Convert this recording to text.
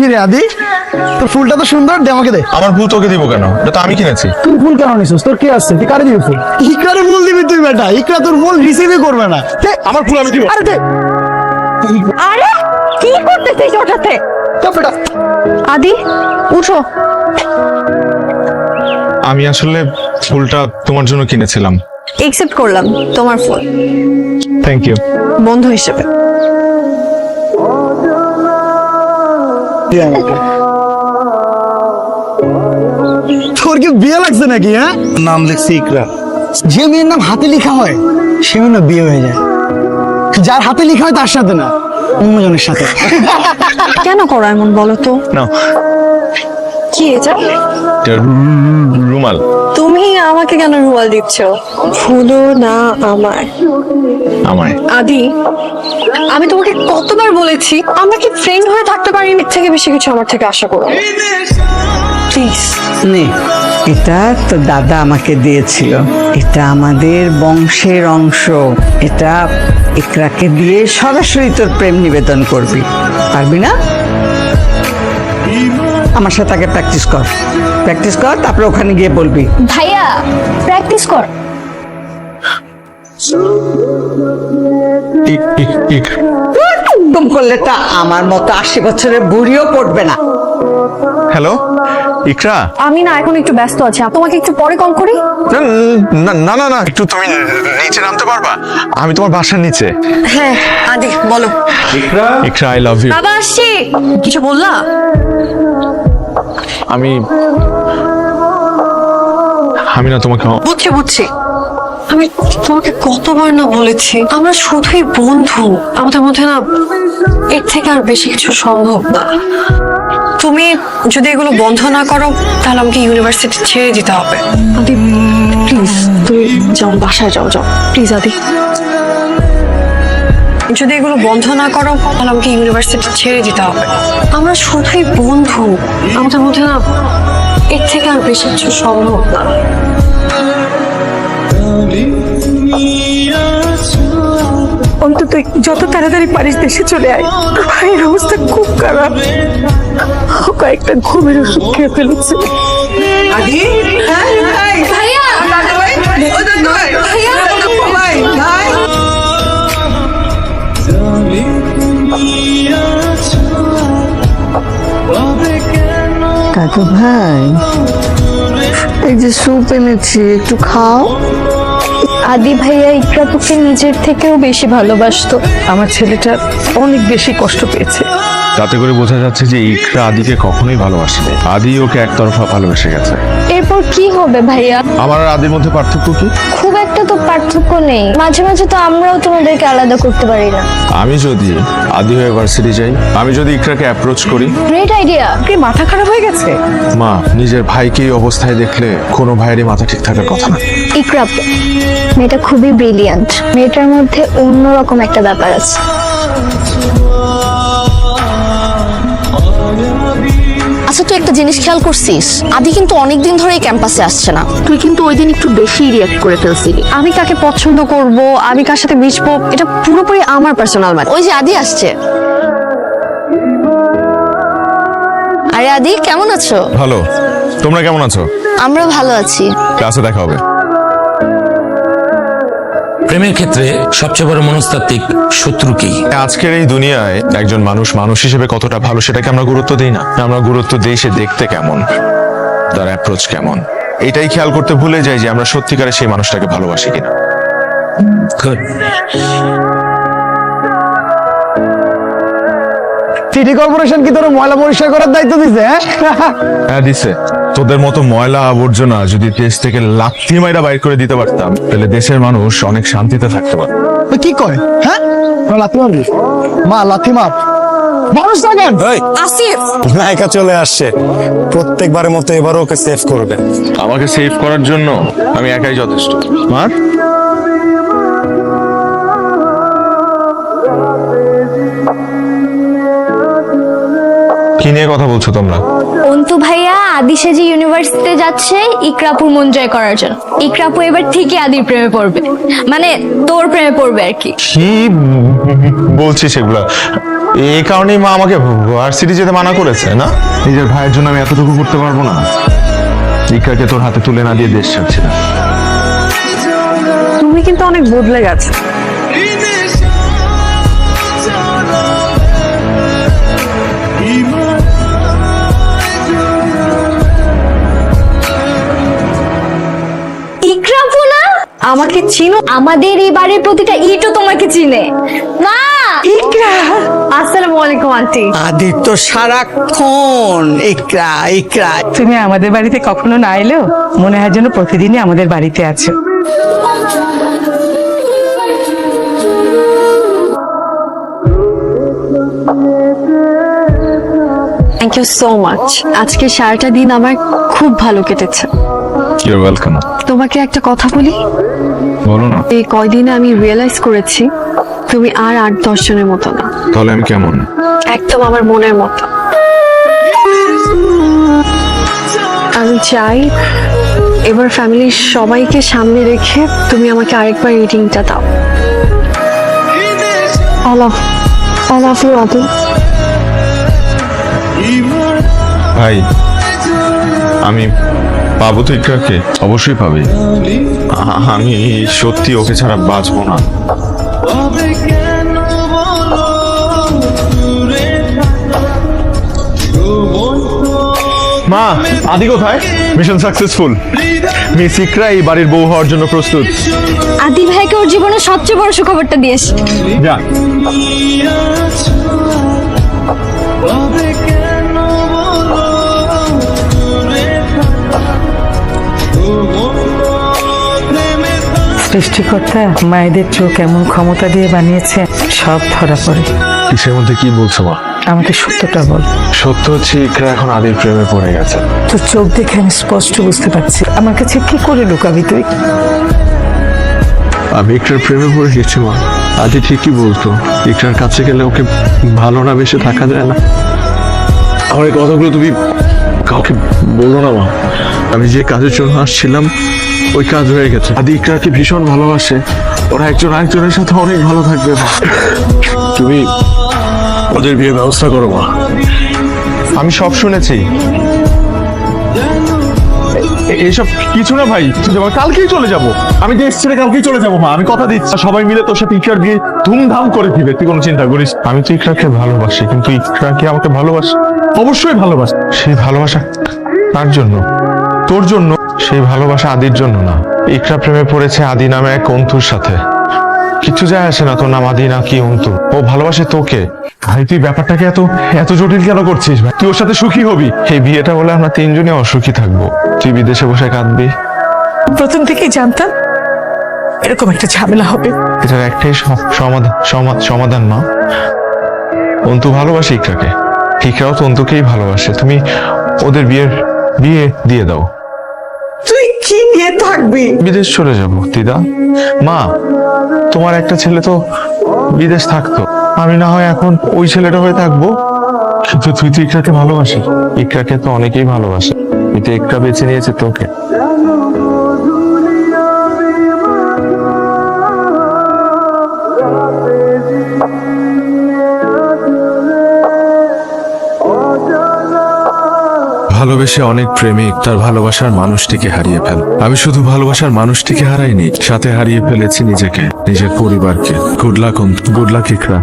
কি রে আদি, তোর ফুলটা তো সুন্দর, দে আমাকে দে। আমার ফুল তোকে দিব কেন? এটা তো আমি কিনেছি। তুই ফুল কেন নিছিস? তোর কি আছে? তুই কারে দিবি ফুল? ইকরারে ফুল দিবি তুই বেটা? ইকরা তোর ফুল রিসিভই করবে না। দে আমার ফুল আমি দিব। আরে দে। আরে কি করতেছিস ওটাতে? তো বেটা আদি উঠো। আমি আসলে ফুলটা তোমার জন্য কিনেছিলাম। একসেপ্ট করলাম তোমার ফুল থ্যাংক ইউ। বন্ধু হিসেবে। তোর কি বিয়ে লাগছে নাকি? হ্যাঁ, নাম লিখছি ইকরা। যে মেয়ের নাম হাতে লেখা হয় সে মেয়ের না বিয়ে হয়ে যায়, যার হাতে লেখা হয় তার সাথে না, অন্যজনের সাথে। কেন করো এমন বলো তো? না, কি এটা? রুমাল। তুমি আমাকে কেন রুমাল দিচ্ছ? ফুলও না আমার। আমায়। আদি আমি তোমাকে কতবার বলেছি আমরা কি ফ্রেন্ড হয়ে থাকতে পারি? এর থেকে বেশি কিছু আমার থেকে আশা করো প্লিজ। নে, এটা তো দাদা আমাকে দিয়েছিল, এটা আমাদের বংশের অংশ। এটা ইকরাকে দিয়ে সরাসরি তোর প্রেম নিবেদন করবি, পারবি না? আমার সাথে আগে প্র্যাকটিস কর, প্র্যাকটিস কর, তারপরে ওখানে গিয়ে বলবি। ভাইয়া প্র্যাকটিস কর। একদম করলে তা আমার মতো 80 বছরের বুড়িও পড়বে না। হ্যালো ইকরা। আমি না এখন একটু ব্যস্ত আছি, তোমাকে একটু পরে কল করি। না না না না, একটু তুমি নিচে নামতে পারবা? আমি তোমার বাসার নিচে। হ্যাঁ আদি বলো। ইকরা আই লাভ ইউ। বাবা আসছি। কিছু বললা? আমি না তোমাকে। বুঝছি বুঝছি। আমি তোমাকে কতবার না বলেছি আমরা শুধুই বন্ধু, আমাদের মধ্যে না এর থেকে আর বেশি কিছু সম্ভব না। তুমি যদি এগুলো বন্ধ না করো তাহলে আমাকে ইউনিভার্সিটি ছেড়ে দিতে হবে। আদি প্লিজ তুমি যাও, বাসায় যাও, যাও প্লিজ আদি। যদি এগুলো বন্ধ না করো তাহলে আমাকে ইউনিভার্সিটি ছেড়ে দিতে হবে। আমরা শুধুই বন্ধু, আমাদের মধ্যে না এর থেকে আর বেশি কিছু সম্ভব না। অন্তত যত তাড়াতাড়ি পারিস দেশে চলে আয়। ভাইয়ের অবস্থা খুব খারাপ, কয়েকটা ঘুমের ওষুধ খেয়ে ফেলেছে। কাকু ভাই, এই যে স্যুপ এনেছি, একটু খাও। আদি ভাইয়া ইকরা তোকে নিজের থেকেও বেশি ভালোবাসতো। আমার ছেলেটা অনেক বেশি কষ্ট পেয়েছে। তাতে করে বোঝা যাচ্ছে যে ইকরা আদিকে কখনোই ভালোবাসেনি, আদি ওকে একতরফা ভালোবেসে গেছে। এরপর কি হবে ভাইয়া? আমার আর আদির মধ্যে পার্থক্য কি? খুব একটা তো পার্থক্য নেই, মাঝে মাঝে তো আমরাও তোমাদেরকে আলাদা করতে পারি না। আমি যদি আদি হয়ে ভার্সিটি যাই, আমি যদি ইকরাকে অ্যাপ্রোচ করি। Great idea. কি মাথা খারাপ হয়ে গেছে? মা, নিজের ভাইকে এই অবস্থায় দেখলে কোনো ভাইয়েরই মাথা ঠিক থাকার কথা না। ইকরা মেয়েটা খুবই ব্রিলিয়ান্ট, মেয়েটার মধ্যে অন্যরকম একটা ব্যাপার আছে। আচ্ছা, তুই একটা জিনিস খেয়াল করছিস? আদি কিন্তু অনেকদিন ধরে এই ক্যাম্পাসে আসছে না। তুই কিন্তু ওই দিন একটু বেশি রিঅ্যাক্ট করে ফেলছিলি। আমি কাকে পছন্দ করব, আমি কার সাথে মিশবো, এটা পুরোপুরি আমার পার্সোনাল ম্যাটার। ওই যে আদি আসছে। আরে আদি, কেমন আছো? ভালো, তোমরা কেমন আছো? আমরা ভালো আছি। ক্লাসে দেখা হবে। প্রেমের ক্ষেত্রে সবচেয়ে বড় মনস্তাত্ত্বিক শত্রু কি? আজকের এই দুনিয়ায় একজন মানুষ হিসেবে কতটা ভালো সেটাকে আমরা গুরুত্ব দিই না। আমরা গুরুত্ব দিই সে দেখতে কেমন, তার অ্যাপ্রোচ কেমন। এটাই খেয়াল করতে ভুলে যাই যে আমরা সত্যিকারে সেই মানুষটাকে ভালোবাসি কিনা। Good. সিটি কর্পোরেশন কি তোর ময়লা পরিষ্কার করার দায়িত্ব দিছে? হ্যাঁ দিছে। তোদের মতো ময়লা আবর্জনা যদি দেশ থেকে লাথি মাইরা বাইর করে দিতে পারতাম, তাহলে দেশের মানুষ অনেক শান্তিতে থাকতে পারত। কি কয়? হ্যাঁ, লাথি মারবি? মা লাথি মার। মানুষ থাকেন। আসিফ নায়িকা চলে আসছে, প্রত্যেকবারের মতো এবারও ওকে সেভ করবে। আমাকে সেভ করার জন্য আমি একাই যথেষ্ট। মার। কি নিয়ে কথা বলছো তোমরা? অন্তু ভাইয়া আদি সেজে ইউনিভার্সিটিতে যাচ্ছে ইকরাপুর মন জয় করার জন্য। ইকরাপু এবার ঠিকই আদির প্রেমে পড়বে, মানে তোর প্রেমে পড়বে আর কি। কি বলছিস এগুলা? এই কারণেই মা আমাকে ভার্সিটি যেতে মানা করেছে না? নিজের ভাইয়ের জন্য আমি এতটুকু করতে পারবো না? ইকরাকে তোর হাতে তুলে না দিয়ে দেশ ছাড়ছি না। তুমি কিন্তু অনেক বদলে গেছে। আমাকে চিনো? আমাদের এই বাড়ির প্রতিটা ইটও তোমাকে চিনে। মা, আসসালামু আলাইকুম আন্টি। আদির তো সারাক্ষণ ইকরা ইকরা। তুমি আমাদের বাড়িতে কখনো না এলেও মনে হয় যেন প্রতিদিনই আমাদের বাড়িতে আছো। Thank you so much. আজকে সারাটা দিন আমার খুব ভালো কেটেছে। You're welcome. তোমাকে একটা কথা বলি, বলো না। এই কয়দিনে আমি রিয়েলাইজ করেছি তুমি আর 8-10 জনের মতো না, তাহলে আমি কেমন? একদম আমার মনের মতো। আমি চাই এবার ফ্যামিলির সবাইকে সামনে রেখে তুমি আমাকে আরেকবার রিডিংটা দাও। I love you, আদু। ভাই, আমি পাবো তো ইকরাকে? অবশ্যই পাবে। আমি সত্যি ওকে ছাড়া বাঁচবো না। মা, আদি কোথায়? Mission successful. মিস ইকরা এই বাড়ির বউ হওয়ার জন্য প্রস্তুত। আদি ভাইকে ওর জীবনের সবচেয়ে বড় সুখবরটা দিয়েছে। যা। সৃষ্টিকর্তা মায়েদের চোখ এমন ক্ষমতা দিয়ে বানিয়েছে, সব ধরা পড়ে। কিসের মধ্যে কি বলছো মা? আমাকে সত্যটা বল। সত্য হচ্ছে ইকরা এখন আদির প্রেমে পড়ে গেছে। তোর চোখ দেখে আমি স্পষ্ট বুঝতে পারছি। আমার কাছে কি করে লুকাবি তুই? আমি ইকরার প্রেমে পড়ে গেছি মা। আদি ঠিকই বলতো, ইকরার কাছে গেলে ওকে ভালো না বেশি থাকা যায় না। আমার এই কথাগুলো তুমি কাউকে বলো না মা। আমি যে কাজের জন্য আসছিলাম ওই কাজ হয়ে গেছে। আদি ইকরাকে ভীষণ ভালোবাসে, ওরা একজন আরেকজনের সাথে অনেক ভালো থাকবে মা। তুমি ওদের বিয়ে ব্যবস্থা করো মা। আমি সব শুনেছি। এইসব কিছু না ভাই, কালকেই চলে যাব। আমি দেশ ছেড়ে কালকেই চলে যাবো মা, আমি কথা দিচ্ছি। সবাই মিলে তোর সাথে ইকরার বিয়ে ধুমধাম করে দিবে, তুই কোনো চিন্তা করিস। আমি তো ইকরাকে ভালোবাসি, কিন্তু ইকরা কি আমাকে ভালোবাসে? অবশ্যই ভালোবাসে। সেই ভালোবাসা কার জন্য? তোর জন্য। সেই ভালোবাসা আদির জন্য না। ইকরা প্রেমে পড়েছে আদি নামে এক অন্তুর সাথে। কিছু যায় আসে না তোর নাম আদি না কি অন্তু, ও ভালোবাসে তোকে। ভাই, তুই ব্যাপারটাকে এত জটিল কেন করছিস ভাই? তুই ওর সাথে সুখী হবি। এই বিয়েটা বলে আমরা তিনজনে অসুখী থাকবো। তুই বিদেশে বসে কাঁদবি। প্রথম থেকেই জানতাম এরকম একটা ঝামেলা হবে। এটার একটাই সমাধান মা। অন্তু ভালোবাসে ইকরাকে, ইকরাও তো অন্তুকেই ভালোবাসে। তুমি ওদের বিয়ে দিয়ে দাও। তুই কি নিয়ে থাকবি? বিদেশ চলে যাব দিদা। মা, তোমার একটা ছেলে তো বিদেশ থাকতো, আমি না হয় এখন ওই ছেলেটা হয়ে থাকবো। কিন্তু তুই তো ইকরাকে ভালোবাসিস। ইকরাকে তো অনেকেই ভালোবাসে, কিন্তু ইকরা বেছে নিয়েছে তোকে। ভালোবেসে অনেক প্রেমিক তার ভালোবাসার মানুষটিকে হারিয়ে ফেল। আমি শুধু ভালোবাসার মানুষটিকে হারাইনি, সাথে হারিয়ে ফেলেছি নিজেকে, নিজের পরিবারকে। গুড লাক ইকরা।